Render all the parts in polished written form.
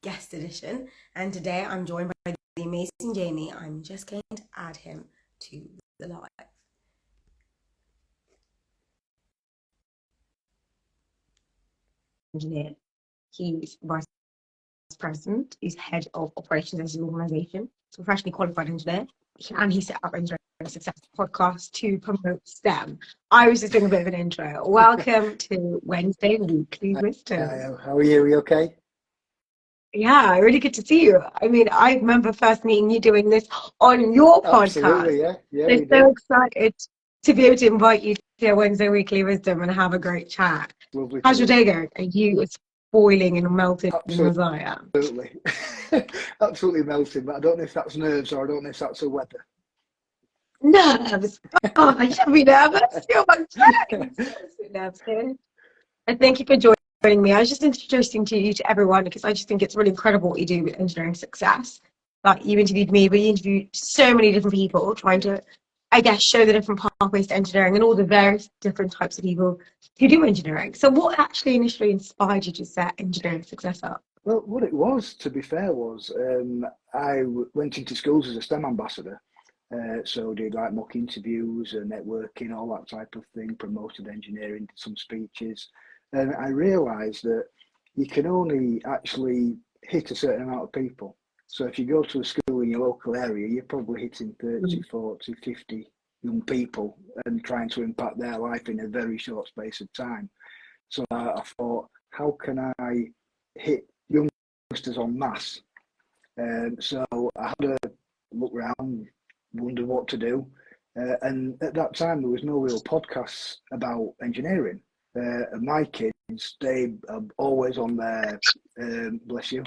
guest edition. And today I'm joined by the amazing Jaemie. I'm just going to add him to the live. Engineer. He's vice president. He's head of operations at his organization. He's a professionally qualified engineer. And he set up Engineering Success podcast to promote STEM. I was just doing a bit of an intro. Welcome to Wednesday Weekly Wisdom. How are you? Are you okay? Yeah, really good to see you. I mean, I remember first meeting you doing this on your podcast. Absolutely, yeah. Yeah, I'm we so did. excited to be able to invite you to Wednesday Weekly Wisdom and have a great chat. Lovely How's your to day going? Are you boiling and melted as I am? absolutely, absolutely melting. But I don't know if that's nerves or I don't know if that's the weather. Nerves. Oh, you should be nervous. You're my friend. Nerves here. And thank you for joining me. I was just introducing to you to everyone because I just think it's really incredible what you do with engineering success. Like you interviewed me, but you interviewed so many different people trying to, I guess, show the different pathways to engineering and all the various different types of people who do engineering. So what actually initially inspired you to set engineering success up? Well, what it was, to be fair, was went into schools as a STEM ambassador. So did like mock interviews and networking, all that type of thing, promoted engineering, did some speeches. And I realised that you can only actually hit a certain amount of people. So if you go to a school in your local area, you're probably hitting 30, 40, 50 young people and trying to impact their life in a very short space of time. So I thought, how can I hit youngsters en masse? So I had a look around, wondered what to do. And at that time, there was no real podcasts about engineering. And my kids, they are always on their, bless you,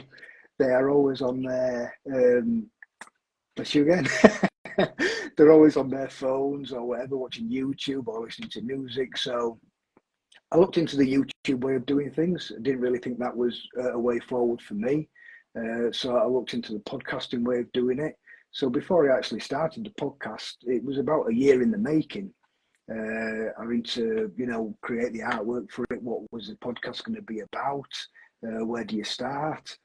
they are always on their, bless you again, they're always on their phones or whatever, watching YouTube or listening to music. So I looked into the YouTube way of doing things. I didn't really think that was a way forward for me. So I looked into the podcasting way of doing it. So before I actually started the podcast, it was about a year in the making. Having to, create the artwork for it. What was the podcast going to be about? Where do you start?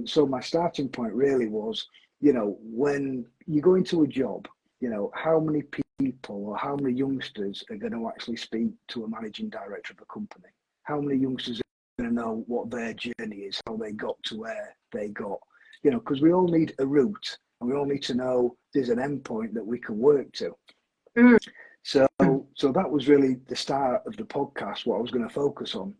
So my starting point really was, when you go into a job, how many people or how many youngsters are going to actually speak to a managing director of a company? How many youngsters are going to know what their journey is, how they got to where they got? Because we all need a route and we all need to know there's an endpoint that we can work to. Mm. So that was really the start of the podcast, what I was going to focus on.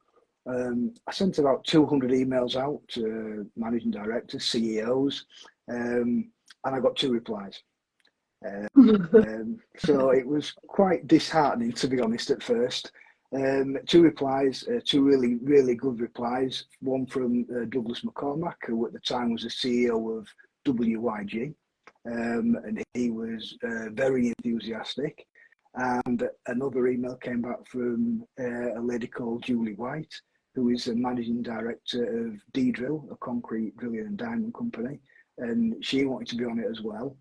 I sent about 200 emails out to managing directors, CEOs, and I got 2 replies. So it was quite disheartening, to be honest, at first. 2 replies, 2 really, really good replies. One from Douglas McCormack, who at the time was the CEO of WYG, and he was very enthusiastic. And another email came back from a lady called Julie White, who is the managing director of D-Drill, a concrete drilling and diamond company, and she wanted to be on it as well.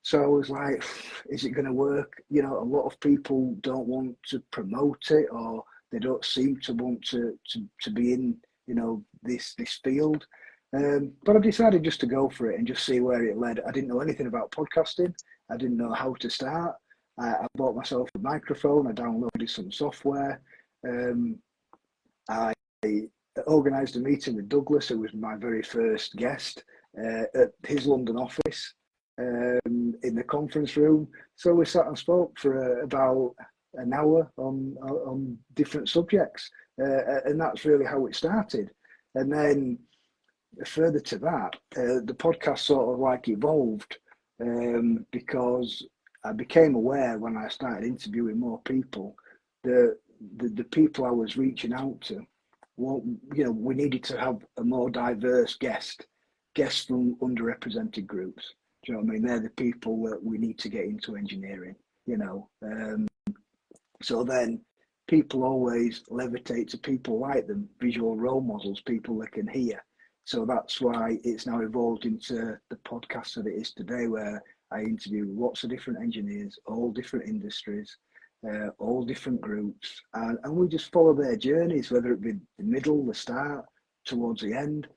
So I was like, is it going to work? A lot of people don't want to promote it, or they don't seem to want to be in, this field. But I decided just to go for it and just see where it led. I didn't know anything about podcasting. I didn't know how to start. I bought myself a microphone. I downloaded some software. I organised a meeting with Douglas, who was my very first guest, at his London office. In the conference room. So we sat and spoke for about an hour on different subjects. And that's really how it started. And then further to that, the podcast sort of like evolved because I became aware when I started interviewing more people that the people I was reaching out to, well, we needed to have a more diverse guests from underrepresented groups. Do you know what I mean? They're the people that we need to get into engineering, So then people always levitate to people like them, visual role models, people they can hear. So that's why it's now evolved into the podcast that it is today, where I interview lots of different engineers, all different industries, all different groups, and we just follow their journeys, whether it be the middle, the start, towards the end,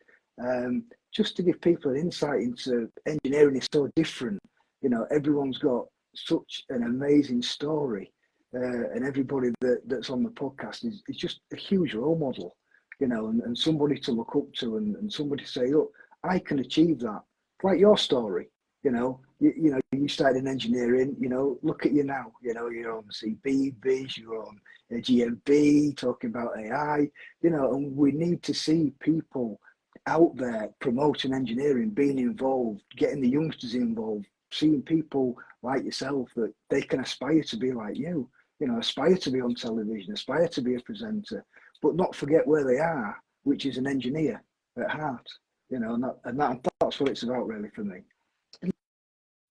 just to give people an insight into engineering is so different. You know, everyone's got such an amazing story, and everybody that's on the podcast is just a huge role model, you know, and somebody to look up to, and somebody to say, look, I can achieve that. Like your story, you know, you started in engineering, you know, look at you now, you know, you're on CB, Biz, you're on GMB, talking about AI, you know, and we need to see people out there promoting engineering, being involved, getting the youngsters involved, seeing people like yourself that they can aspire to be like you know, aspire to be on television, aspire to be a presenter, but not forget where they are, which is an engineer at heart, you know, that's what it's about really for me.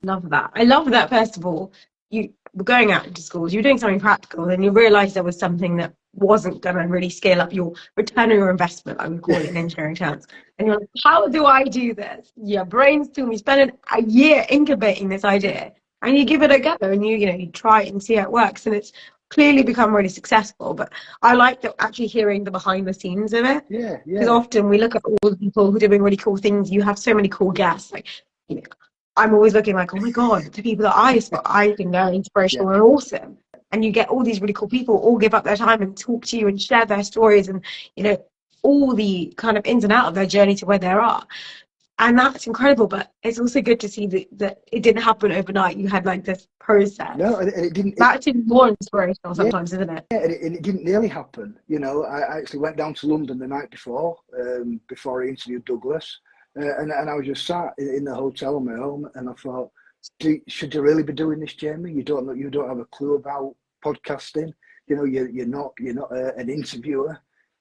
Love that. I love that, first of all, you were going out into schools, you were doing something practical, and you realised there was something that wasn't going to really scale up your return on your investment, I would call it in engineering terms. And you're like, how do I do this? Your brainstorm, you spend a year incubating this idea, and you give it a go, and you try it and see how it works, and it's clearly become really successful. But I like that, actually hearing the behind the scenes of it. Yeah. Because often we look at all the people who are doing really cool things. You have so many cool guests, like, you know, I'm always looking like, oh my God, the people that I think are inspirational and awesome. And you get all these really cool people all give up their time and talk to you and share their stories and, you know, all the kind of ins and out of their journey to where they are. And that's incredible. But it's also good to see that it didn't happen overnight. You had like this process. No, and it didn't. That's even more inspirational sometimes, isn't it? Yeah, and it didn't nearly happen. You know, I actually went down to London the night before I interviewed Douglas. And I was just sat in the hotel on my own, and I thought, should you really be doing this, Jaemie? You don't have a clue about podcasting. You know, you're not an interviewer.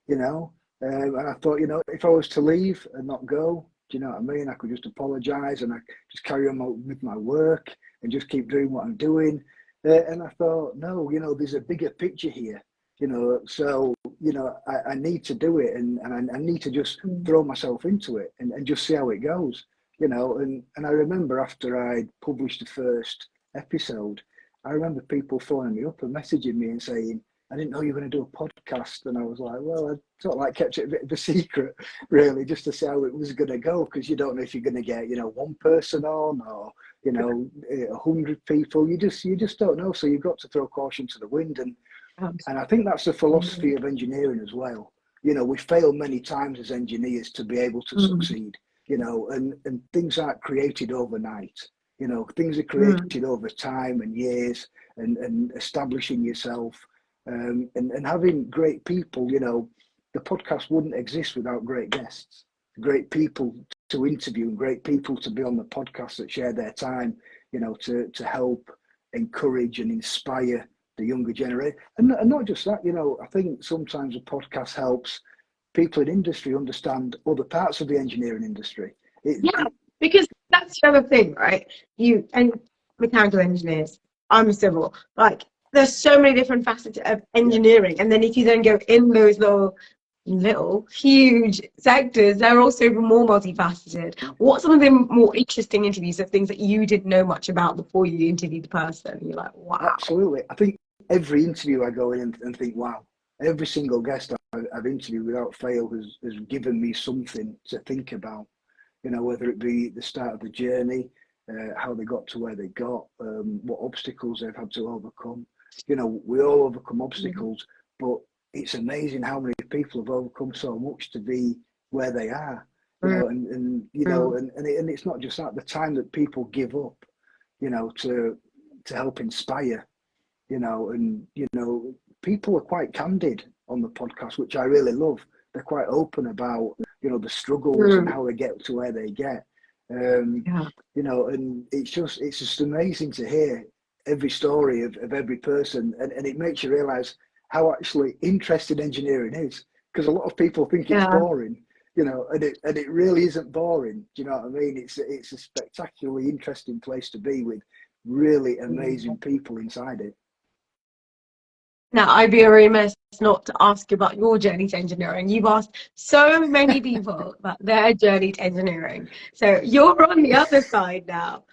You know, and I thought, you know, if I was to leave and not go, do you know what I mean? I could just apologise and I just carry on with my work and just keep doing what I'm doing. And I thought, no, you know, there's a bigger picture here. You know, so, you know, I need to do it, and I need to just throw myself into it and just see how it goes, you know. And I remember after I published the first episode, I remember people phoning me up and messaging me and saying, I didn't know you were going to do a podcast. And I was like, well, I sort of like kept it a bit of a secret, really, just to see how it was going to go, because you don't know if you're going to get, you know, one person on or, you know, 100 people. You just don't know. So you've got to throw caution to the wind. And I think that's the philosophy of engineering as well. You know, we fail many times as engineers to be able to succeed, you know, and things aren't created overnight. You know, things are created over time and years, and establishing yourself, and having great people. You know, the podcast wouldn't exist without great guests, great people to interview, and great people to be on the podcast that share their time, you know, to help encourage and inspire the younger generation. And not just that, you know, I think sometimes a podcast helps people in industry understand other parts of the engineering industry. Because that's the other thing, right? You and mechanical engineers, I'm civil, like there's so many different facets of engineering. And then if you then go in those little huge sectors, they're also even more multifaceted. What's some of the more interesting interviews of things that you didn't know much about before you interviewed the person? You're like, wow. Absolutely. I think every interview I go in and think, wow, every single guest I've interviewed without fail has given me something to think about. You know, whether it be the start of the journey, how they got to where they got, what obstacles they've had to overcome. You know, we all overcome obstacles, but it's amazing how many people have overcome so much to be where they are. You know, and you know, and it's not just that, the time that people give up, you know, to help inspire, you know, and you know, people are quite candid on the podcast, which I really love. They're quite open about, you know, the struggles and how they get to where they get. You know, and it's just amazing to hear every story of every person, and it makes you realise how actually interesting engineering is, because a lot of people think it's boring, you know, and it really isn't boring. Do you know what I mean? It's a spectacularly interesting place to be, with really amazing people inside it. Now, I'd be remiss not to ask you about your journey to engineering. You've asked so many people about their journey to engineering. So you're on the other side now.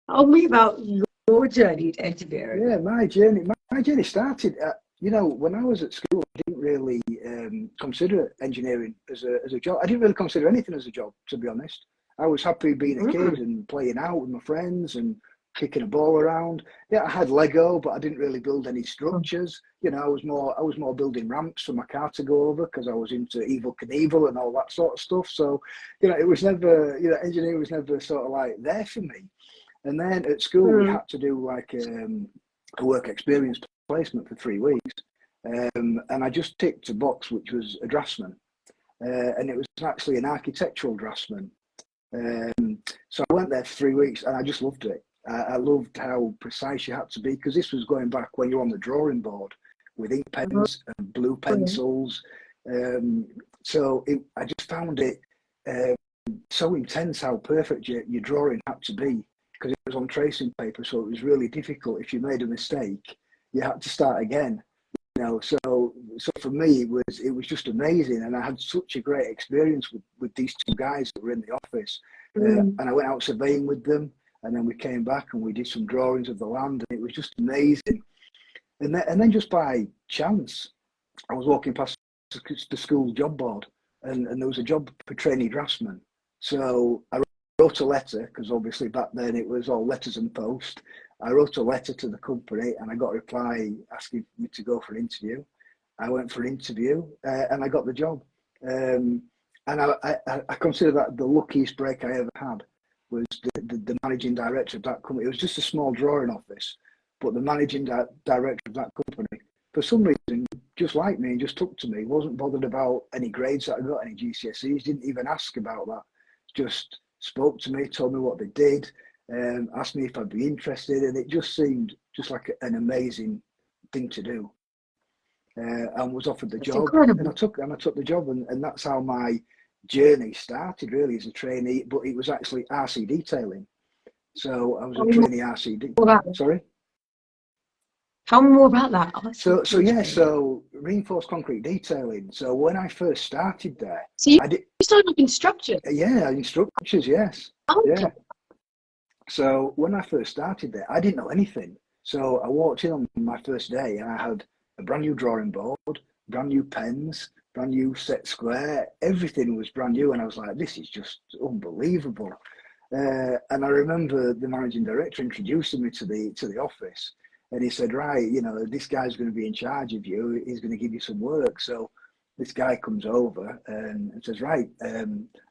Tell me about your journey to engineering. Yeah, my journey started you know, when I was at school, I didn't really consider engineering as a job. I didn't really consider anything as a job, to be honest. I was happy being a kid and playing out with my friends and kicking a ball around. Yeah, I had Lego, but I didn't really build any structures. You know, I was more building ramps for my car to go over because I was into Evel Knievel and all that sort of stuff. So, you know, it was never, you know, engineering was never sort of like there for me. And then at school, we had to do like a work experience placement for 3 weeks. And I just ticked a box, which was a draftsman. And it was actually an architectural draftsman. So I went there for 3 weeks and I just loved it. I loved how precise you had to be, because this was going back when you're on the drawing board with ink pens and blue pencils. I just found it so intense how perfect your drawing had to be, because it was on tracing paper, so it was really difficult. If you made a mistake, you had to start again. You know, so for me it was just amazing, and I had such a great experience with these two guys that were in the office, and I went out surveying with them, and then we came back and we did some drawings of the land, and it was just amazing. And then just by chance, I was walking past the school job board, and there was a job for trainee draftsman. So I wrote a letter, because obviously back then it was all letters and post. I wrote a letter to the company and I got a reply asking me to go for an interview. I went for an interview and I got the job. And I consider that the luckiest break I ever had. Was the managing director of that company. It was just a small drawing office, but the managing director of that company, for some reason, just liked me and just took to me. Wasn't bothered about any grades that I got, any GCSEs, didn't even ask about that. Just spoke to me, told me what they did, asked me if I'd be interested, and it just seemed just like an amazing thing to do. And was offered the job, and I took the job, and that's how my journey started, really, as a trainee. But it was actually RC detailing. So I was a trainee RC. Sorry. Tell me more about that. So reinforced concrete detailing. So when I first started there, so you started with instructors. Yeah, instructors. Yes. Okay. Yeah. So when I first started there, I didn't know anything. So I walked in on my first day and I had a brand new drawing board, brand new pens, brand new set square. Everything was brand new, and I was like, this is just unbelievable. And I remember the managing director introducing me to the office, and he said, right, you know, this guy's going to be in charge of you. He's going to give you some work. So this guy comes over and says, right,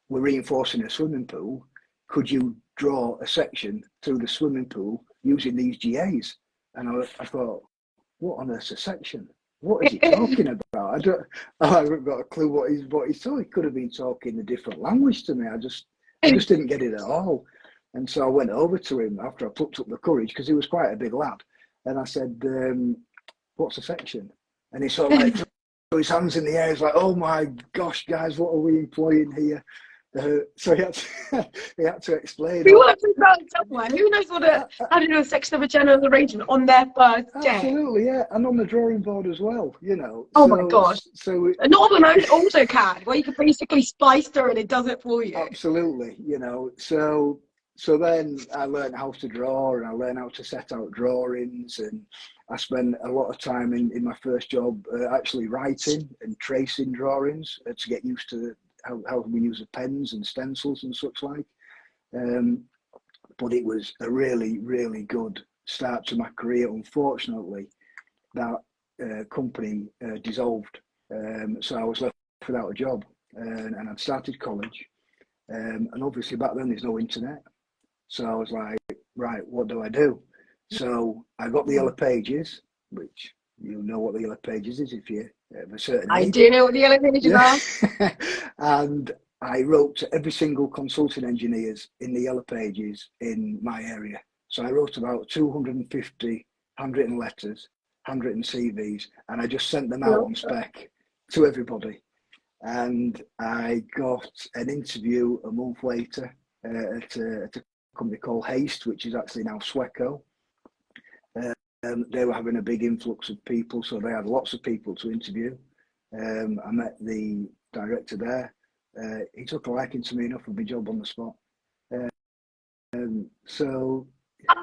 we're reinforcing a swimming pool. Could you draw a section through the swimming pool using these GAs? And I thought, what on earth's a section? What is he talking about? I haven't got a clue what he's talking. He could have been talking a different language to me. I just didn't get it at all. And so I went over to him after I plucked up the courage, because he was quite a big lad. And I said, what's a section? And he sort of like threw his hands in the air. He's like, oh my gosh, guys, what are we employing here? So he had to explain. We worked in somewhere. Who knows how to do a section of a general arrangement on their first day? Absolutely, yeah, and on the drawing board as well. You know. Oh my gosh! So not on an AutoCAD where you can basically splice through and it does it for you. Absolutely, you know. So then I learned how to draw, and I learned how to set out drawings, and I spent a lot of time in my first job actually writing and tracing drawings to get used to how we use the pens and stencils and such like. But it was a really, really good start to my career. Unfortunately, that company dissolved. So I was left without a job, and I'd started college. And obviously back then there's no internet. So I was like, right, what do I do? So I got the Yellow Pages, which you know what the Yellow Pages is if you're of a certain age. I do know what the Yellow Pages are. And I wrote to every single consulting engineers in the Yellow Pages in my area. So I wrote about 250 handwritten letters, handwritten CVs, and I just sent them out on spec to everybody. And I got an interview a month later at a company called Haste, which is actually now Sweco. They were having a big influx of people, so they had lots of people to interview. I met the director there. He took a liking to me enough for my job on the spot. So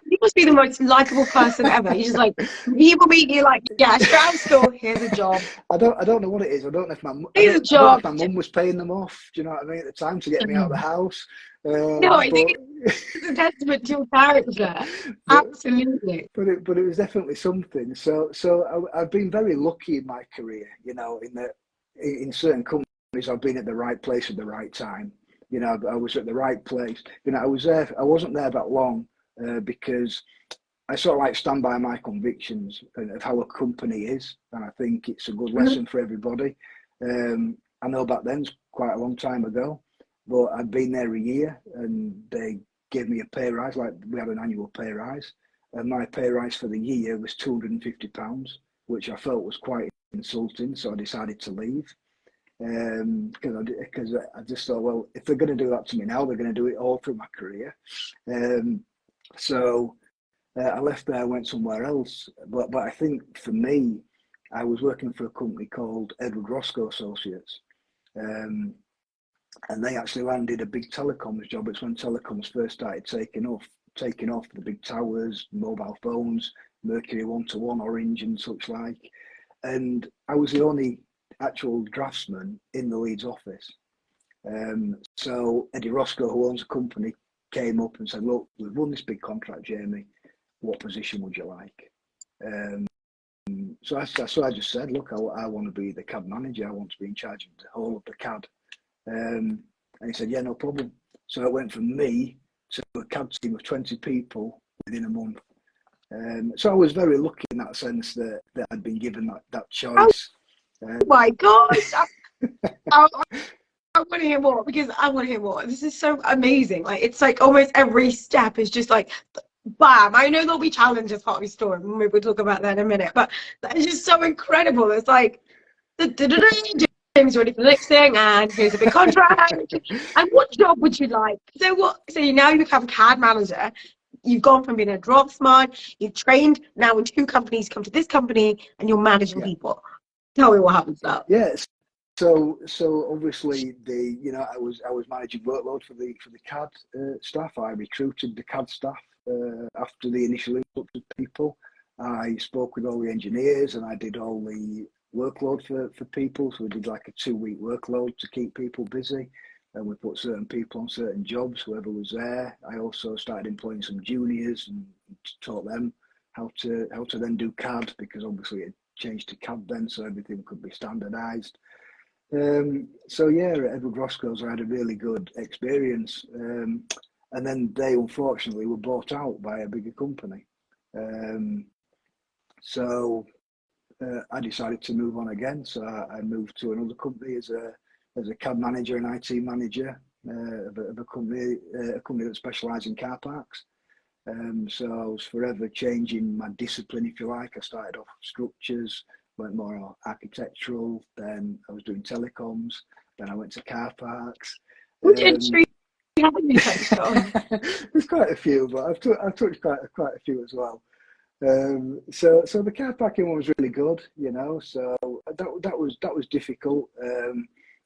You must be the most likable person ever. You're just like, people meet you like, yeah, straight out of school, here's a job. I don't know what it is. I don't know if Here's a I don't know if job. my mum was paying them off. Do you know what I mean? At the time to get me out of the house. No, I think But it's a testament to your character. but Absolutely. but it was definitely something. So I've been very lucky in my career. You know, in that in certain companies I've been at the right place at the right time. You know, I was at the right place. You know, I was there. I wasn't there that long because I sort of like stand by my convictions of how a company is, and I think it's a good Mhm. lesson for everybody. I know back then's quite a long time ago, but I'd been there a year, and they gave me a pay rise. Like we had an annual pay rise, and my pay rise for the year was £250, which I felt was quite insulting. So I decided to leave because I just thought, well, if they're going to do that to me now, they're going to do it all through my career. Um, so I left there, went somewhere else. But I think for me, I was working for a company called Edward Roscoe Associates, um, and they actually landed a big telecoms job. It's when telecoms first started taking off the big towers, mobile phones, Mercury 1-to-1, Orange, and such like. And I was the only actual draftsman in the Leeds office. So Eddie Roscoe, who owns the company, came up and said, "Look, we've won this big contract, Jaemie. What position would you like?" Um, so I just said, "Look, I want to be the CAD manager. I want to be in charge of the whole of the CAD." And he said, "Yeah, no problem." So it went from me to a CAD team of 20 people within a month. So I was very lucky in that sense that I'd been given that Oh choice. my gosh. I, I want to hear more because I want to hear more. This is so amazing. Like, it's like almost every step is just like, bam. I know there'll be challenges part of your story. Maybe we'll talk about that in a minute. But that is just so incredible. It's like, James ready for the next thing, and here's a big contract. And what job would you like? So what? So now you become CAD manager. You've gone from being a draftsman. You've trained. Now in two companies, come to this company, and you're managing Yeah, people. Tell me what happens now. yes. So obviously I was managing workload for the CAD staff. I recruited the CAD staff after the initial influx of people. I spoke with all the engineers and I did all the workload for people. So we did like a 2-week workload to keep people busy, and we put certain people on certain jobs, whoever was there. I also started employing some juniors and taught them how to then do CAD, because obviously it changed to CAD then, so everything could be standardized. So yeah, at Edward Roscoe's I had a really good experience, and then they unfortunately were bought out by a bigger company. Um, so I decided to move on again. So I moved to another company as a CAD manager and IT manager of a company that specialised in car parks. So I was forever changing my discipline, if you like. I started off structures, went more architectural, then I was doing telecoms, then I went to car parks. Which industry haven't you touched on? There's quite a few, but I've touched quite a few as well. So the car parking one was really good, you know. So that was difficult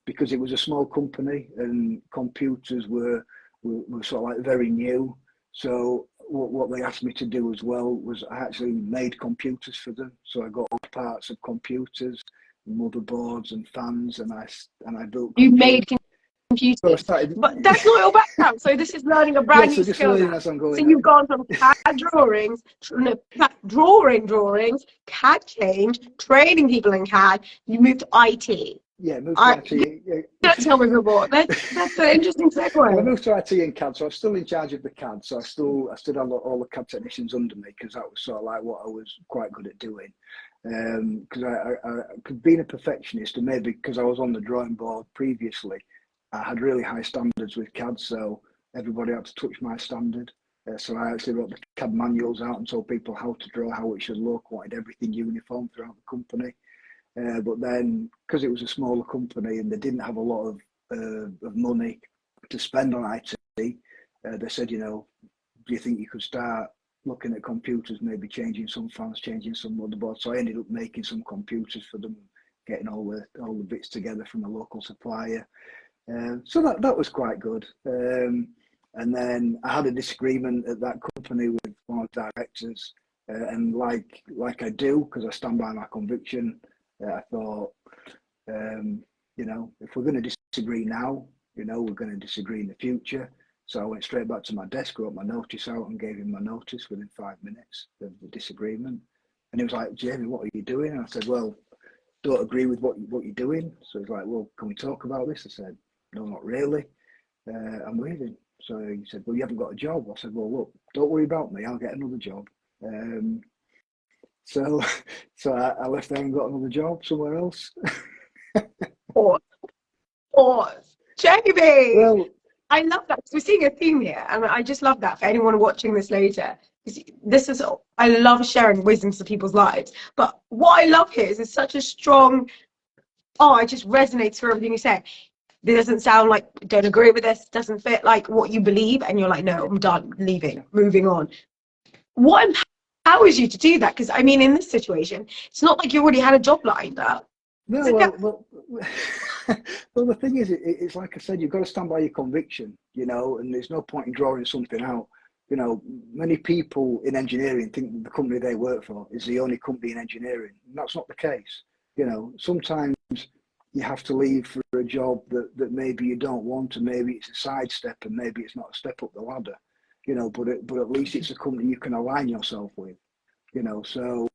because it was a small company and computers were sort of like very new. So what they asked me to do as well was I actually made computers for them. So I got all parts of computers, motherboards and fans, and I built You made computers. So I computers, started, but that's not your background. So this is learning a yeah. brand So new just skill learning now. as I'm So going. you've gone from CAD drawings, drawings, CAD change, training people in CAD. You moved to IT. Yeah, moved to I IT. Yeah. Can't tell me more. That's an interesting Well, I segue. moved to IT and CAD, so I was still in charge of the CAD. So I still had all the CAD technicians under me, because that was sort of like what I was quite good at doing. Because I being a perfectionist, and maybe because I was on the drawing board previously, I had really high standards with CAD, so everybody had to touch my standard. So I actually wrote the CAD manuals out and told people how to draw, how it should look, wanted everything uniform throughout the company. But then, because it was a smaller company and they didn't have a lot of money to spend on IT, they said, you know, do you think you could start looking at computers, maybe changing some fans, changing some motherboards? So I ended up making some computers for them, getting all the bits together from a local supplier. So that was quite good. And then I had a disagreement at that company with one of the directors, and like I do, because I stand by my conviction, I thought, you know, if we're going to disagree now, you know, we're going to disagree in the future. So I went straight back to my desk, wrote my notice out, and gave him my notice within 5 minutes of the disagreement. And he was like, Jaemie, what are you doing? And I said, well, don't agree with what you're doing. So he's like, well, can we talk about this? I said, no, not really. I'm leaving. So he said, well, you haven't got a job. I said, well, look, don't worry about me. I'll get another job. So I left there and got another job somewhere else. Pause. Jaemie! Well, I love that because we're seeing a theme here, and I just love that for anyone watching this later. This is, I love sharing wisdoms of people's lives, but what I love here is it's such a strong, it just resonates for everything you say. This doesn't sound like, don't agree with this, doesn't fit like what you believe, and you're like, no, I'm done, leaving, moving on. What empowers you to do that? Because I mean, in this situation, it's not like you already had a job lined up. no, well, the thing is, it's like I said, you've got to stand by your conviction, you know, and there's no point in drawing something out. You know, many people in engineering think that the company they work for is the only company in engineering. And that's not the case. You know, sometimes you have to leave for a job that maybe you don't want, and maybe it's a sidestep, and maybe it's not a step up the ladder. You know, but at least it's a company you can align yourself with. You know, so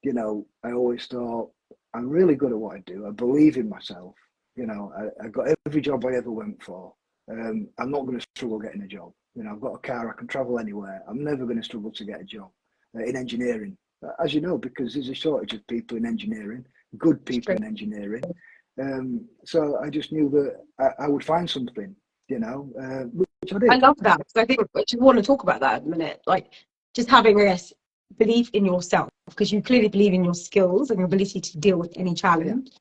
you know, I always thought I'm really good at what I do. I believe in myself. You know, I got every job I ever went for. I'm not going to struggle getting a job. You know, I've got a car, I can travel anywhere. I'm never going to struggle to get a job in engineering, as you know, because there's a shortage of people in engineering, good people in engineering. So I just knew that I would find something, you know, which I did. I love that because I think I just want to talk about that in a minute. Like just having this belief in yourself, because you clearly believe in your skills and your ability to deal with any challenge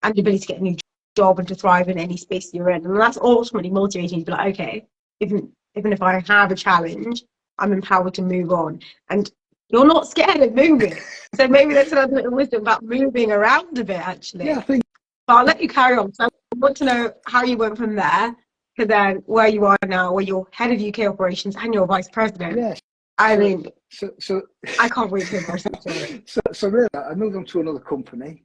and the ability to get a new job and to thrive in any space you're in. And that's ultimately motivating you to be like, okay, even if I have a challenge, I'm empowered to move on. And you're not scared of moving. So maybe that's another bit of wisdom about moving around a bit, actually. Yeah, I think. But I'll let you carry on. So I want to know how you went from there to then where you are now, where you're head of UK operations and you're vice president. Yes. I mean, so I can't wait to hear more story. So really, I moved on to another company,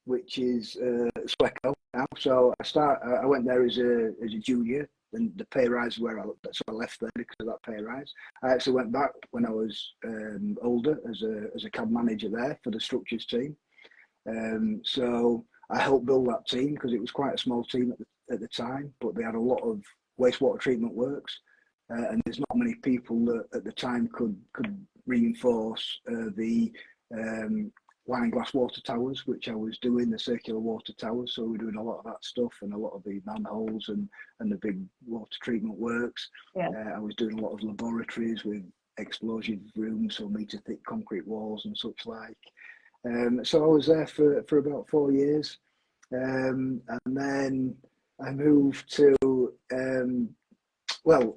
which is Sweco now. So I went there as a junior, and the pay rise so I left there because of that pay rise. I actually went back when I was older as a cab manager there for the structures team. So I helped build that team because it was quite a small team at the time, but they had a lot of wastewater treatment works. And there's not many people that at the time could reinforce the wine glass water towers, which I was doing, the circular water towers. So we were doing a lot of that stuff and a lot of the manholes and the big water treatment works. Yeah. I was doing a lot of laboratories with explosive rooms, so metre thick concrete walls and such like. So I was there for about 4 years. And then I moved to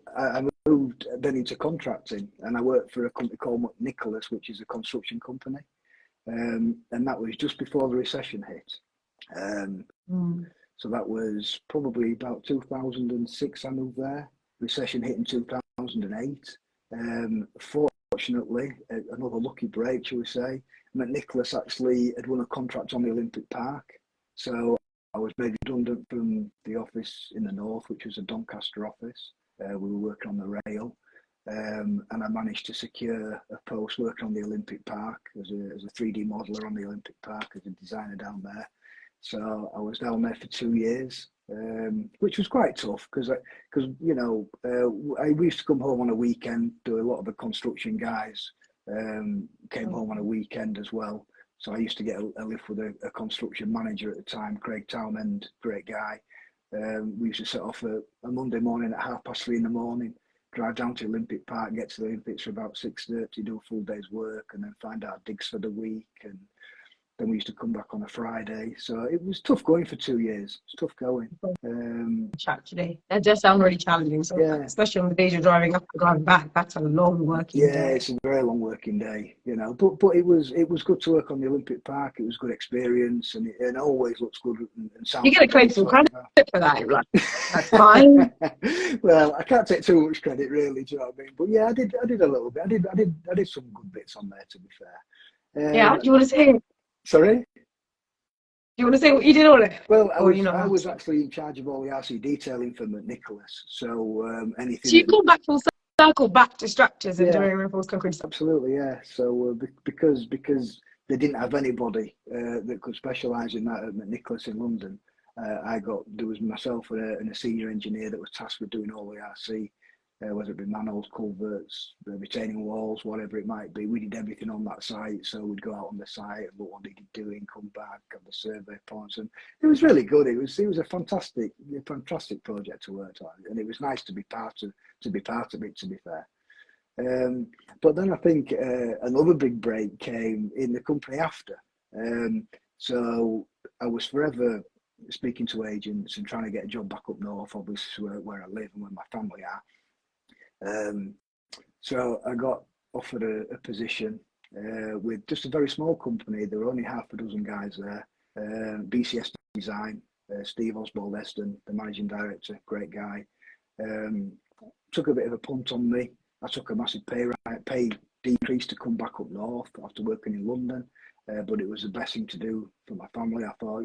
I moved then into contracting, and I worked for a company called Nicholas, which is a construction company, and that was just before the recession hit. So that was probably about 2006 I moved there. Recession hit in 2008. Fortunately, another lucky break, shall we say, Nicholas actually had won a contract on the Olympic Park. So I was made redundant from the office in the north, which was a Doncaster office. We were working on the rail, and I managed to secure a post working on the Olympic Park as a 3D modeller on the Olympic Park as a designer down there. So I was down there for 2 years, which was quite tough because you know I used to come home on a weekend. Do a lot of the construction guys came home on a weekend as well. So I used to get a lift with a construction manager at the time, Craig Townend, great guy. We used to set off a Monday morning at 3:30 in the morning, drive down to Olympic Park, get to the Olympics for about 6:30, do a full day's work, and then find out digs for the week. And Then we used to come back on a Friday. So it was tough going for 2 years. It's tough going. Actually, that does sound really challenging. So, Yeah. especially on the days you're driving up and driving back, that's a long working day. It's a very long working day, you know. But it was good to work on the Olympic Park. It was good experience, and it always looks good and sounds. You get a claim some credit for that, right? That's fine. Well, I can't take too much credit, really. Do you know what I mean? But yeah, I did a little bit. I did some good bits on there, to be fair. Yeah. Do you want to say? Sorry. Do you want to say what you did on it? Well, I was actually in charge of all the RC detailing for McNicholas. So anything. So you've gone back full circle back to structures and Yeah, doing reinforced concrete stuff. absolutely, yeah. So because they didn't have anybody that could specialise in that at McNicholas in London, there was myself and a senior engineer that was tasked with doing all the RC, whether it be manholes, culverts, retaining walls, whatever it might be. We did everything on that site, so we'd go out on the site and look what they needed doing, come back, have the survey points, and it was really good. It was a fantastic project to work on, and it was nice to be part of it. To be fair. But then I think another big break came in the company after. So I was forever speaking to agents and trying to get a job back up north, obviously where I live and where my family are. So I got offered a position with just a very small company. There were only half a dozen guys there. BCS Design, Steve Oswald-Eston, the managing director, great guy. Took a bit of a punt on me. I took a massive pay decrease to come back up north after working in London, but it was the best thing to do for my family. I thought,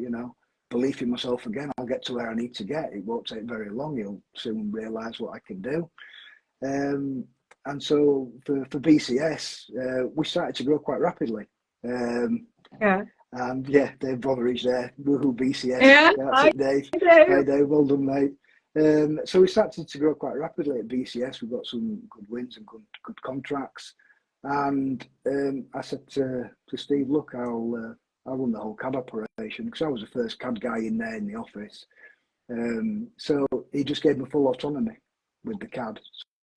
belief in myself again. I'll get to where I need to get. It won't take very long. You'll soon realise what I can do. And so for BCS, we started to grow quite rapidly. Yeah. And yeah, Dave Brotheridge there, woohoo BCS. Yeah, That's it, Dave. Hi, Dave. Well done, mate. So we started to grow quite rapidly at BCS. We got some good wins and good contracts. And I said to Steve, look, I'll run the whole CAD operation, because I was the first CAD guy in there in the office. So he just gave me full autonomy with the CAD.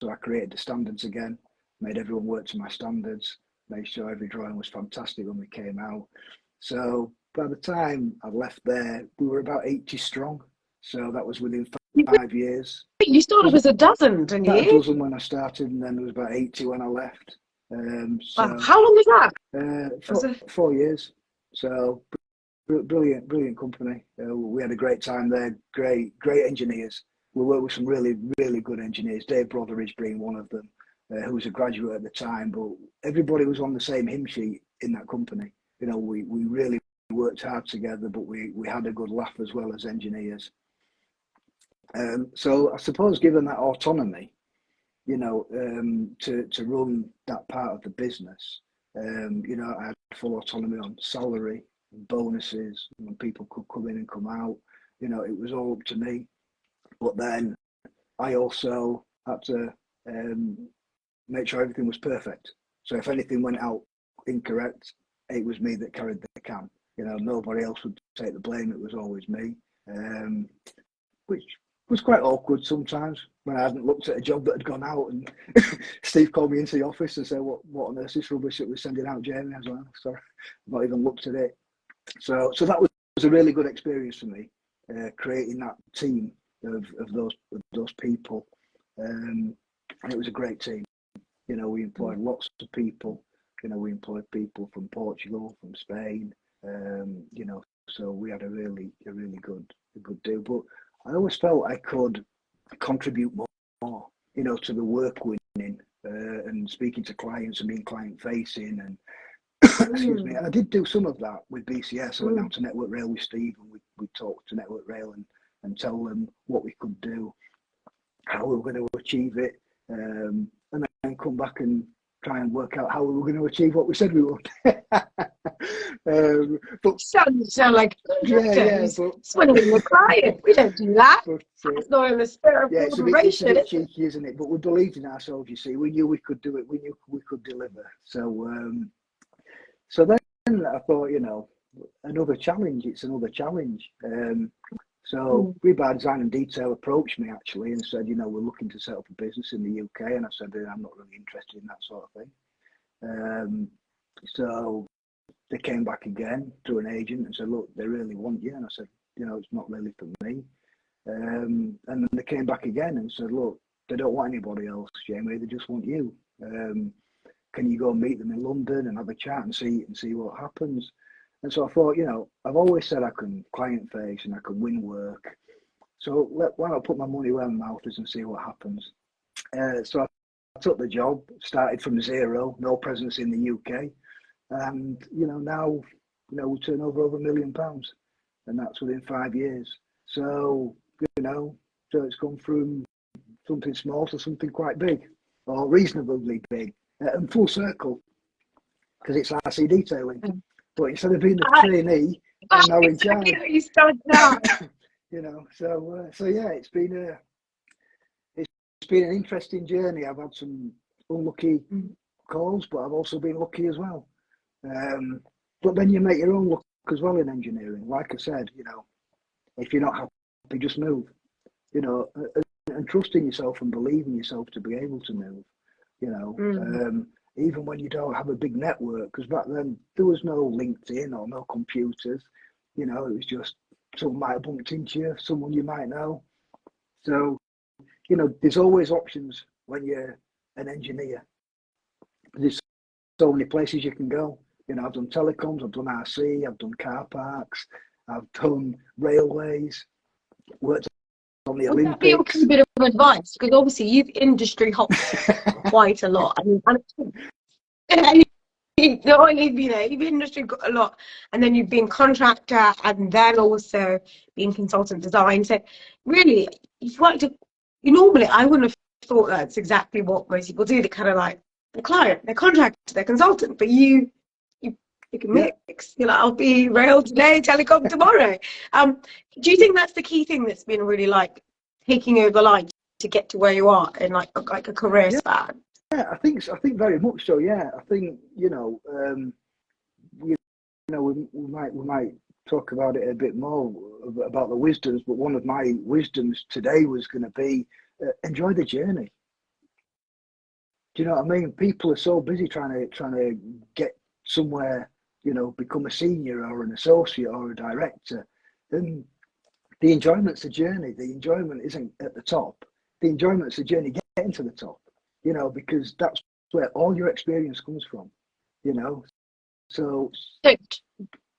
So I created the standards again, made everyone work to my standards, made sure every drawing was fantastic when we came out. So by the time I left there, we were about 80 strong. So that was within 5 years. You started as a dozen, didn't you? About a dozen when I started, and then there was about 80 when I left. Wow. How long was that? 4 years. So brilliant company. We had a great time there. Great engineers. We worked with some really good engineers. Dave Brotheridge being one of them, who was a graduate at the time. But everybody was on the same hymn sheet in that company. We really worked hard together, but we had a good laugh as well as engineers. So I suppose, given that autonomy, to run that part of the business, I had full autonomy on salary, bonuses, when people could come in and come out. It was all up to me. But then I also had to make sure everything was perfect. So if anything went out incorrect, it was me that carried the can. Nobody else would take the blame. It was always me, which was quite awkward sometimes when I hadn't looked at a job that had gone out, and Steve called me into the office and said, what on earth is this rubbish that we're sending out, Jaemie? I was like, sorry, I've not even looked at it. So that was a really good experience for me, creating that team of those people, and it was a great team. We employed lots of people. We employed people from Portugal, from Spain. So we had a really good deal. But I always felt I could contribute more, to the work winning and speaking to clients and being client facing and excuse me. And I did do some of that with BCS. I went down to Network Rail with Steve, and we talked to Network Rail and tell them what we could do, how we were going to achieve it, and then come back and try and work out how we were going to achieve what we said we would. But sound like but swindling the client. We don't do that. It's not in the spirit of cooperation. It's a bit cheeky, isn't it? But we believed in ourselves. You see, we knew we could do it. We knew we could deliver. So then I thought, another challenge. It's another challenge. So Rebar Design and Detail approached me actually and said, we're looking to set up a business in the UK, and I said, I'm not really interested in that sort of thing. So they came back again through an agent and said, look, they really want you. And I said, it's not really for me. And then they came back again and said, look, they don't want anybody else, Jaemie, they just want you. Can you go and meet them in London and have a chat and see what happens? And so I thought, I've always said I can client face and I can win work. So why not put my money where my mouth is and see what happens? So I took the job, started from zero, no presence in the UK. And, now, we turn over £1 million, and that's within 5 years. So, so it's gone from something small to something quite big, or reasonably big, and full circle, because it's RC detailing. But instead of being a trainee, I'm now in charge. You start now. So yeah, it's been an interesting journey. I've had some unlucky calls, but I've also been lucky as well. But then you make your own luck as well in engineering. Like I said, if you're not happy, just move. And trust in yourself and believe in yourself to be able to move. Even when you don't have a big network, because back then there was no LinkedIn or no computers. It was just someone might have bumped into you, someone you might know. So, there's always options when you're an engineer. There's so many places you can go. I've done telecoms, I've done RC, I've done car parks, I've done railways, worked on the Olympics. Would that be a bit of advice? Because obviously you've industry hopped quite a lot. You've industry got a lot, and then you've been contractor, and then also been consultant design. So really, you've worked. Normally, I wouldn't have thought that's exactly what most people do. They kind of like the client, their contractor, their consultant, but you can mix. You're like, I'll be rail today, telecom tomorrow. Do you think that's the key thing that's been really like taking over line to get to where you are in like a career span? Yeah, I think very much so. Yeah, I think we might talk about it a bit more about the wisdoms. But one of my wisdoms today was going to be enjoy the journey. Do you know what I mean? People are so busy trying to get somewhere, become a senior or an associate or a director, and the enjoyment's the journey. The enjoyment isn't at the top. The enjoyment's the journey getting to the top. Because that's where all your experience comes from. So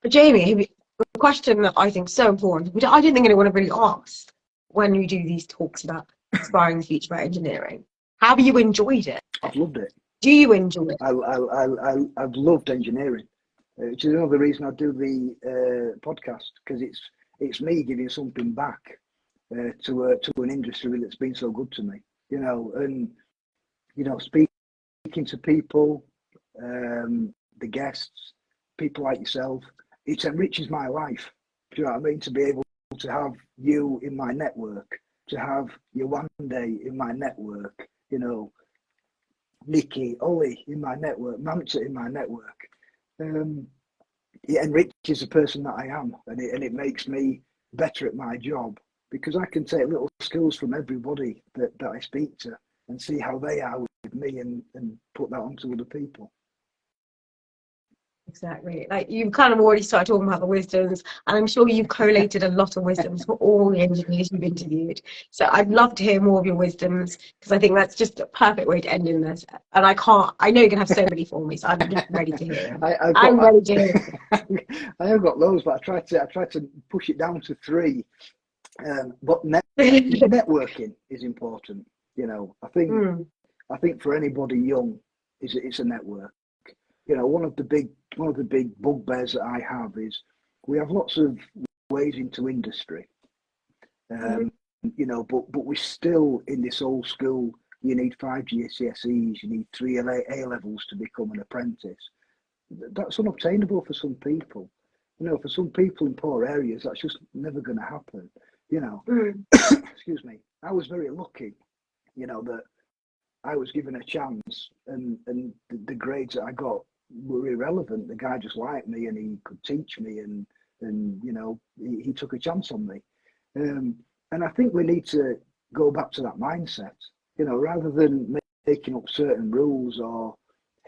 Jaemie, a question that I think is so important, which I don't think anyone really asked when you do these talks about inspiring the future about engineering. Have you enjoyed it? I've loved it. Do you enjoy it? I've loved engineering, which is another reason I do the podcast, because it's me giving something back to an industry that's been so good to me. And speaking to people, the guests, people like yourself, it enriches my life. Do you know what I mean? To be able to have you in my network, to have you one day in my network, Nikki, Ollie in my network, Mamta in my network. It enriches the person that I am, and it makes me better at my job, because I can take little skills from everybody that I speak to and see how they are with me and put that onto other people. Exactly. Like you've kind of already started talking about the wisdoms, and I'm sure you've collated a lot of wisdoms for all the engineers you've interviewed. So I'd love to hear more of your wisdoms, because I think that's just a perfect way to end in this. And I know you're gonna have so many for me, so I'm just ready to hear them. I'm ready to hear them. I have got loads, but I tried to push it down to 3. But networking is important. I think for anybody young, it's a network. One of the big bugbears that I have is we have lots of ways into industry, but we're still in this old school. You need 5 GCSEs, you need 3 A levels to become an apprentice. That's unobtainable for some people. For some people in poor areas, that's just never going to happen. Excuse me. I was very lucky, that I was given a chance, and the grades that I got were irrelevant. The guy just liked me, and he could teach me, and he took a chance on me. And I think we need to go back to that mindset, rather than making up certain rules or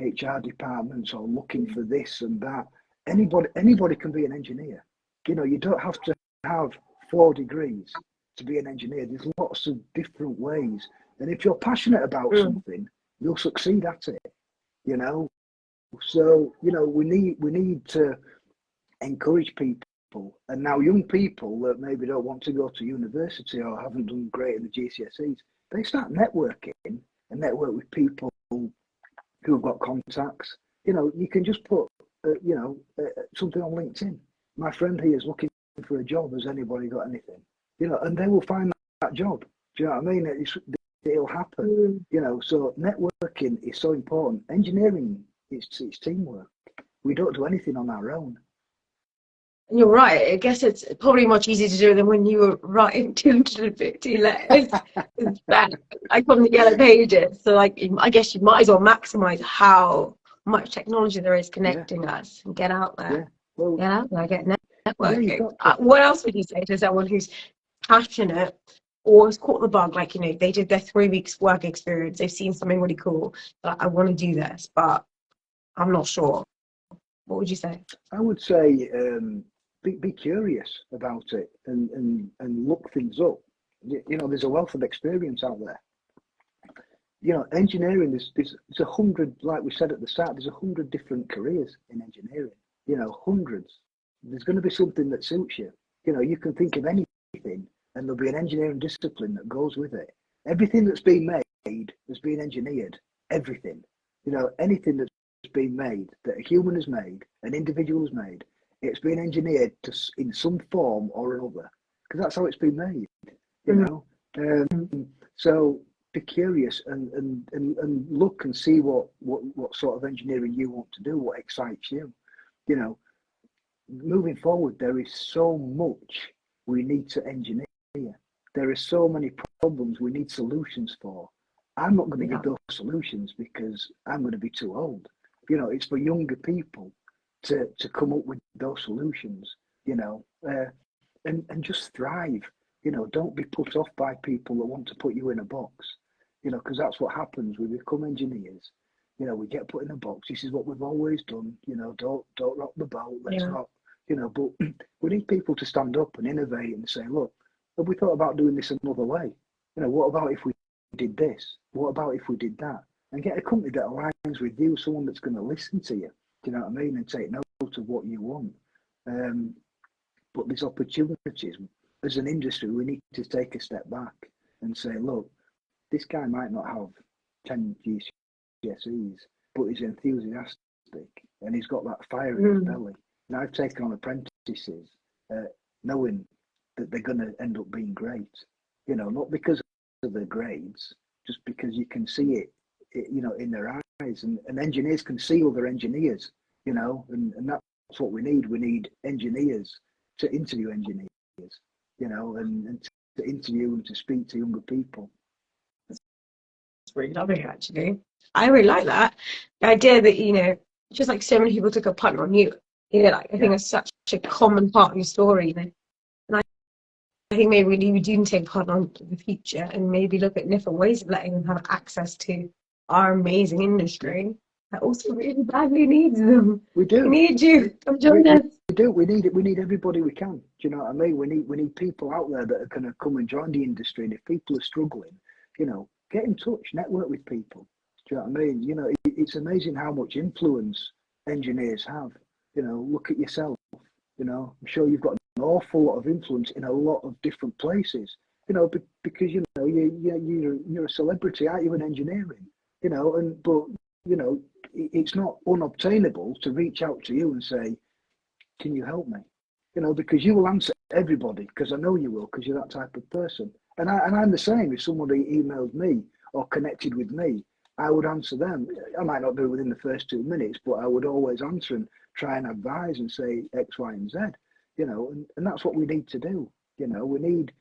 HR departments or looking for this and that. anybody can be an engineer. You know, you don't have to have 4 degrees to be an engineer. There's lots of different ways, and if you're passionate about something, you'll succeed at it. You know, so you know we need to encourage people, and now young people that maybe don't want to go to university or haven't done great in the GCSEs, they start networking and network with people who've got contacts. You know, you can just put something on LinkedIn. My friend here is looking for a job. Has anybody got anything? You know, and they will find that job. Do you know what I mean? It'll happen. You know, so networking is so important. Engineering, it's teamwork. We don't do anything on our own. And you're right. I guess it's probably much easier to do than when you were writing 250 letters back from the yellow pages. So, like, I guess you might as well maximize how much technology there is connecting us and get out there. Yeah. Well, get out there, get networking. Yeah, what else would you say to someone who's passionate or has caught the bug? Like, you know, they did their 3 weeks work experience. They've seen something really cool. Like, I want to do this, but I'm not sure. What would you say? I would say be curious about it and look things up. You know, there's a wealth of experience out there. You know, engineering, there's 100, like we said at the start, there's 100 different careers in engineering. You know, hundreds. There's going to be something that suits you. You know, you can think of anything and there'll be an engineering discipline that goes with it. Everything that's been made has been engineered. Everything. You know, anything that's been made, that a human has made, an individual has made, it's been engineered in some form or another, because that's how it's been made. You know, so be curious and look and see what sort of engineering you want to do, what excites you. You know, moving forward, there is so much we need to engineer. There are so many problems we need solutions for. I'm not going to give those solutions because I'm going to be too old. You know, it's for younger people to come up with those solutions, you know, and just thrive. You know, don't be put off by people that want to put you in a box, you know, because that's what happens. We become engineers. You know, we get put in a box. This is what we've always done. You know, don't rock the boat. Let's not, you know, but we need people to stand up and innovate and say, look, have we thought about doing this another way? You know, what about if we did this? What about if we did that? And get a company that aligns with you, someone that's going to listen to you. Do you know what I mean? And take note of what you want. But there's opportunities. As an industry, we need to take a step back and say, look, this guy might not have 10 GCSEs, but he's enthusiastic and he's got that fire in his belly. And I've taken on apprentices knowing that they're going to end up being great. You know, not because of their grades, just because you can see it, you know, in their eyes. And engineers can see other engineers, you know, and that's what we need. We need engineers to interview engineers, you know, and to interview and to speak to younger people. It's really lovely, actually. I really like that. The idea that, you know, just like so many people took a punt on you, you know, like I think it's such a common part of your story, you know. And I think maybe we do take a punt on the future and maybe look at different ways of letting them have access to our amazing industry that also really badly needs them. We do. We need you. Come join us. We do. We need everybody we can. Do you know what I mean? We need people out there that are going to come and join the industry. And if people are struggling, you know, get in touch, network with people. Do you know what I mean? You know, it's amazing how much influence engineers have. You know, look at yourself. You know, I'm sure you've got an awful lot of influence in a lot of different places. You know, because you know you're a celebrity, aren't you, in engineering? You know, but you know, it's not unobtainable to reach out to you and say, can you help me? You know, because you will answer everybody, because I know you will, because you're that type of person. And I'm the same. If somebody emailed me or connected with me, I would answer them. I might not do it within the first 2 minutes, but I would always answer and try and advise and say X, Y, and Z. You know, and that's what we need to do. You know, we need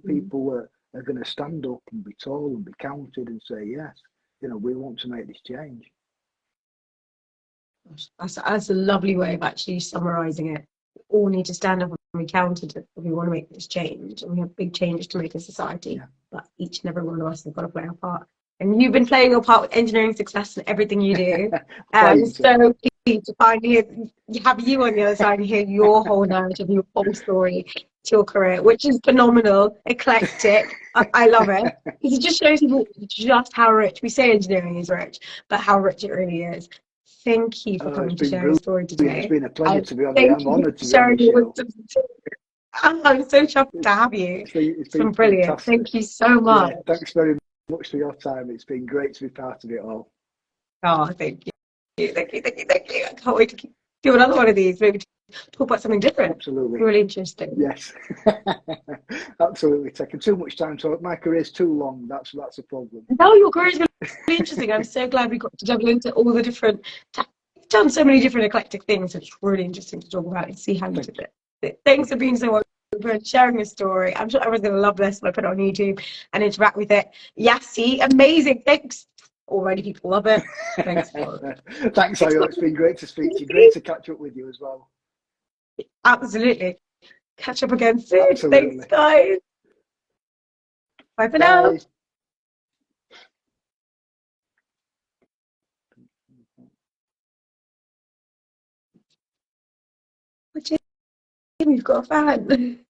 people that are going to stand up and be tall and be counted and say, yes, you know, we want to make this change. That's a lovely way of actually summarising it. We all need to stand up and be counted if we want to make this change. And we have big changes to make in society. Yeah. But each and every one of us have got to play our part. And you've been playing your part with engineering success in everything you do. So to finally have you on the other side and hear your whole narrative, your whole story to your career, which is phenomenal, eclectic. I love it. Because it just shows people just how rich, we say engineering is rich, but how rich it really is. Thank you for It's coming to been share your brilliant. story It's today. been a pleasure And to be on the. thank I'm you honoured for to be on the sharing your show. wisdom. I'm so chuffed to have you. It's It's been been brilliant. fantastic. Thank you so much. Yeah, thanks very much for your time. It's been great to be part of it all. Oh, thank you. Thank you. Thank you. Thank you. I can't wait to do another one of these. Maybe talk about something different. Absolutely. Really interesting. Yes. Absolutely. Taking too much time to my career's too long. That's a problem. No, your career is really interesting. I'm so glad we got to double into all the different. You've done so many different eclectic things. It's really interesting to talk about and see how you did it. Thanks for being so wonderful and sharing your story. I'm sure everyone's going to love this when I put it on YouTube and interact with it. Yassi, amazing. Thanks. Already people love it. Thanks for Thanks, Ayo. It's been great to speak to you. Great to catch up with you as well. Absolutely. Catch up again soon. Absolutely. Thanks, guys. Bye for now. Bye. Jaemie, you've got a fan.